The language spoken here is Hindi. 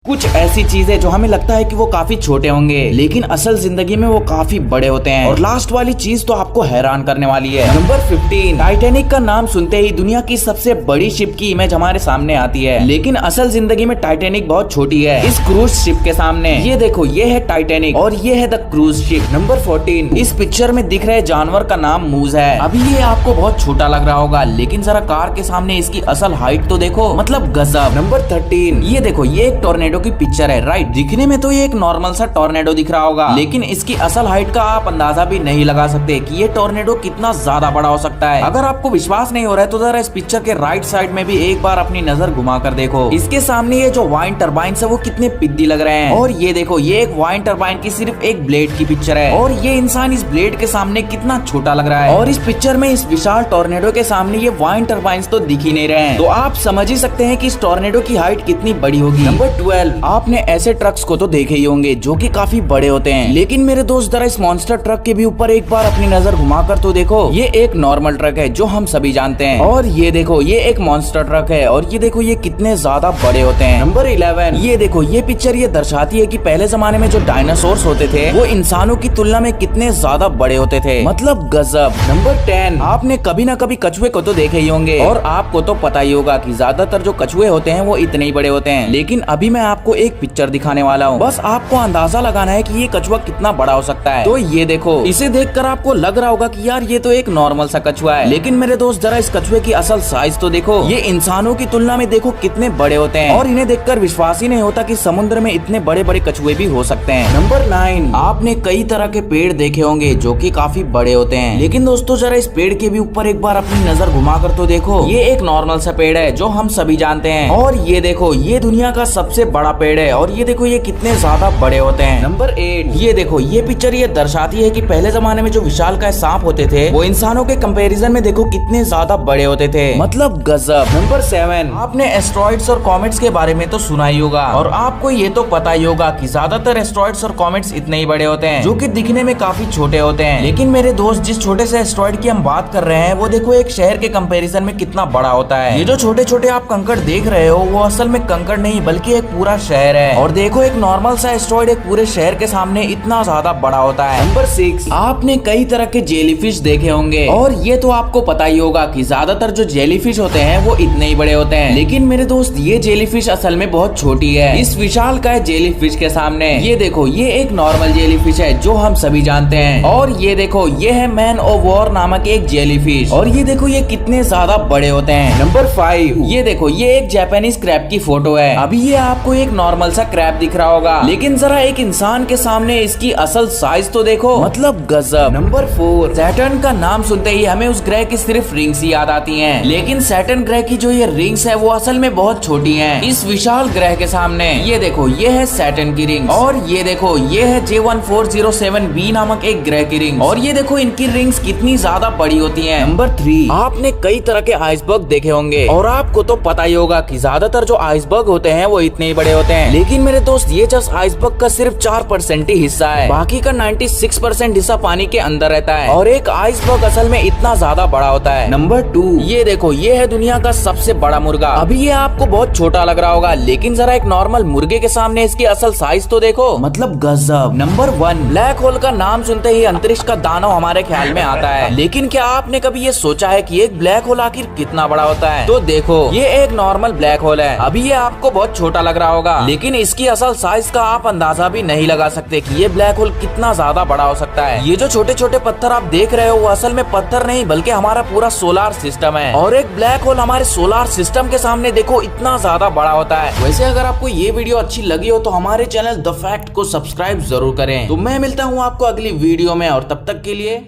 कुछ ऐसी चीजें जो हमें लगता है कि वो काफी छोटे होंगे लेकिन असल जिंदगी में वो काफी बड़े होते हैं। और लास्ट वाली चीज तो आपको हैरान करने वाली है। नंबर 15, टाइटैनिक का नाम सुनते ही दुनिया की सबसे बड़ी शिप की इमेज हमारे सामने आती है, लेकिन असल जिंदगी में टाइटैनिक बहुत छोटी है इस क्रूज शिप के सामने। ये देखो, ये है टाइटैनिक और ये है द क्रूज शिप। नंबर 14, इस पिक्चर में दिख रहे जानवर का नाम मूज है। अभी ये आपको बहुत छोटा लग रहा होगा, लेकिन जरा कार के सामने इसकी असल हाइट तो देखो, मतलब गजब। नंबर 13, ये देखो, ये एक टोर्नेडो की पिक्चर है, राइट। दिखने में तो ये एक नॉर्मल सा टोर्नेडो दिख रहा होगा, लेकिन इसकी असल हाइट का आप अंदाजा भी नहीं लगा सकते कि ये टोर्नेडो कितना ज्यादा बड़ा हो सकता है। अगर आपको विश्वास नहीं हो रहा है तो जरा इस पिक्चर के राइट साइड में भी एक बार अपनी नजर घुमा कर देखो। इसके सामने ये जो वाइन टरबाइन है वो कितने पिद्दी लग रहे हैं। और ये देखो, ये एक वाइन टरबाइन की सिर्फ एक ब्लेड की पिक्चर है और ये इंसान इस ब्लेड के सामने कितना छोटा लग रहा है। और इस पिक्चर में इस विशाल टोर्नेडो के सामने ये वाइन टरबाइन तो दिख ही नहीं रहे हैं, तो आप समझ ही सकते हैं कि इस टोर्नेडो की हाइट कितनी बड़ी होगी। नंबर 12, आपने ऐसे ट्रक्स को तो देखे ही होंगे जो कि काफी बड़े होते हैं, लेकिन मेरे दोस्त जरा इस मॉन्स्टर ट्रक के भी ऊपर एक बार अपनी नजर घुमाकर तो देखो। ये एक नॉर्मल ट्रक है जो हम सभी जानते हैं, और ये देखो, ये एक मॉन्स्टर ट्रक है और ये देखो ये कितने ज्यादा बड़े होते हैं। नंबर 11, ये देखो, ये पिक्चर ये दर्शाती है कि पहले जमाने में जो डायनासोर्स होते थे वो इंसानों की तुलना में कितने ज्यादा बड़े होते थे, मतलब गजब। नंबर 10, आपने कभी ना कभी कछुए को तो देखे ही होंगे और आपको तो पता ही होगा कि ज्यादातर जो कछुए होते हैं वो इतने ही बड़े होते हैं, लेकिन अभी मैं आपको एक पिक्चर दिखाने वाला हूँ। बस आपको अंदाजा लगाना है कि ये कछुआ कितना बड़ा हो सकता है। तो ये देखो, इसे देखकर आपको लग रहा होगा कि यार ये तो एक नॉर्मल सा कछुआ है, लेकिन मेरे दोस्त जरा इस कछुए की असल साइज तो देखो। ये इंसानों की तुलना में देखो कितने बड़े होते हैं और इन्हें देखकर विश्वास ही नहीं होता कि समुद्र में इतने बड़े बड़े कछुए भी हो सकते हैं। नंबर 9, आपने कई तरह के पेड़ देखे होंगे जो कि काफी बड़े होते हैं, लेकिन दोस्तों जरा इस पेड़ के भी ऊपर एक बार अपनी नजर घुमा कर तो देखो। ये एक नॉर्मल सा पेड़ है जो हम सभी जानते हैं, और ये देखो, ये दुनिया का सबसे बड़ा पेड़ है और ये देखो ये कितने ज्यादा बड़े होते हैं। नंबर 8, ये देखो, ये पिक्चर ये दर्शाती है कि पहले जमाने में जो विशालकाय सांप होते थे वो इंसानों के कंपैरिजन में देखो कितने ज्यादा बड़े होते थे, मतलब गजब। नंबर 7, आपने एस्ट्रॉइड्स और कॉमेट्स के बारे में तो सुना ही होगा और आपको ये तो पता ही होगा कि ज्यादातर एस्ट्रॉइड्स और कॉमेट्स इतने ही बड़े होते हैं जो कि दिखने में काफी छोटे होते हैं, लेकिन मेरे दोस्त जिस छोटे से एस्ट्रॉइड की हम बात कर रहे हैं वो देखो एक शहर के कंपैरिजन में कितना बड़ा होता है। ये जो छोटे छोटे आप कंकड़ देख रहे हो वो असल में कंकड़ नहीं बल्कि एक पूरा शहर है, और देखो एक नॉर्मल सा एस्ट्रॉइड एक पूरे शहर के सामने इतना ज्यादा बड़ा होता है। नंबर 6, आपने कई तरह के जेलीफिश देखे होंगे और ये तो आपको पता ही होगा कि ज्यादातर जो जेलीफिश होते हैं वो इतने ही बड़े होते हैं, लेकिन मेरे दोस्त ये जेलीफिश असल में बहुत छोटी है इस विशालकाय जेलीफिश के सामने। ये देखो, ये एक नॉर्मल जेलीफिश है जो हम सभी जानते हैं, और ये देखो, ये है मैन ऑफ वॉर नामक एक जेलीफिश, और ये देखो ये कितने ज्यादा बड़े होते हैं। नंबर 5, ये देखो, ये एक जापानीज क्रैब की फोटो है। अभी ये आपको एक नॉर्मल सा क्रैब दिख रहा होगा, लेकिन जरा एक इंसान के सामने इसकी असल साइज तो देखो, मतलब गजब। नंबर 4, सैटर्न का नाम सुनते ही हमें उस ग्रह की सिर्फ रिंग्स ही याद आती हैं, लेकिन सैटर्न ग्रह की जो ये रिंग्स है वो असल में बहुत छोटी हैं इस विशाल ग्रह के सामने। ये देखो, ये है सैटर्न की रिंग्स, और ये देखो, ये है J1407b नामक एक ग्रह की रिंग, और ये देखो इनकी रिंग्स कितनी ज्यादा बड़ी होती हैं। नंबर 3, आपने कई तरह के आइसबर्ग देखे होंगे और आपको तो पता ही होगा कि ज्यादातर जो आइसबर्ग होते हैं वो इतने ही बड़े होते हैं, लेकिन मेरे दोस्त ये जस्ट आइसबर्ग का सिर्फ 4% ही हिस्सा है, बाकी का 96% हिस्सा पानी के अंदर रहता है, और एक आइसबर्ग असल में इतना ज्यादा बड़ा होता है। नंबर 2, ये देखो, ये है दुनिया का सबसे बड़ा मुर्गा। अभी ये आपको बहुत छोटा लग रहा होगा, लेकिन जरा एक नॉर्मल मुर्गे के सामने इसकी असल साइज तो देखो, मतलब गजब। नंबर 1, ब्लैक होल का नाम सुनते ही अंतरिक्ष का दानव हमारे ख्याल में आता है, लेकिन क्या आपने कभी ये सोचा है कि एक ब्लैक होल आखिर कितना बड़ा होता है? तो देखो, ये एक नॉर्मल ब्लैक होल है। अभी ये आपको बहुत छोटा लग रहा होगा, लेकिन इसकी असल साइज का आप अंदाजा भी नहीं लगा सकते कि ये ब्लैक होल कितना ज्यादा बड़ा हो सकता है। ये जो छोटे छोटे पत्थर आप देख रहे हो वो असल में पत्थर नहीं बल्कि हमारा पूरा सोलार सिस्टम है, और एक ब्लैक होल हमारे सोलार सिस्टम के सामने देखो इतना ज्यादा बड़ा होता है। वैसे अगर आपको ये वीडियो अच्छी लगी हो तो हमारे चैनल द फैक्ट को सब्सक्राइब जरूर करें। तो मैं मिलता हूँ आपको अगली वीडियो में, और तब तक के लिए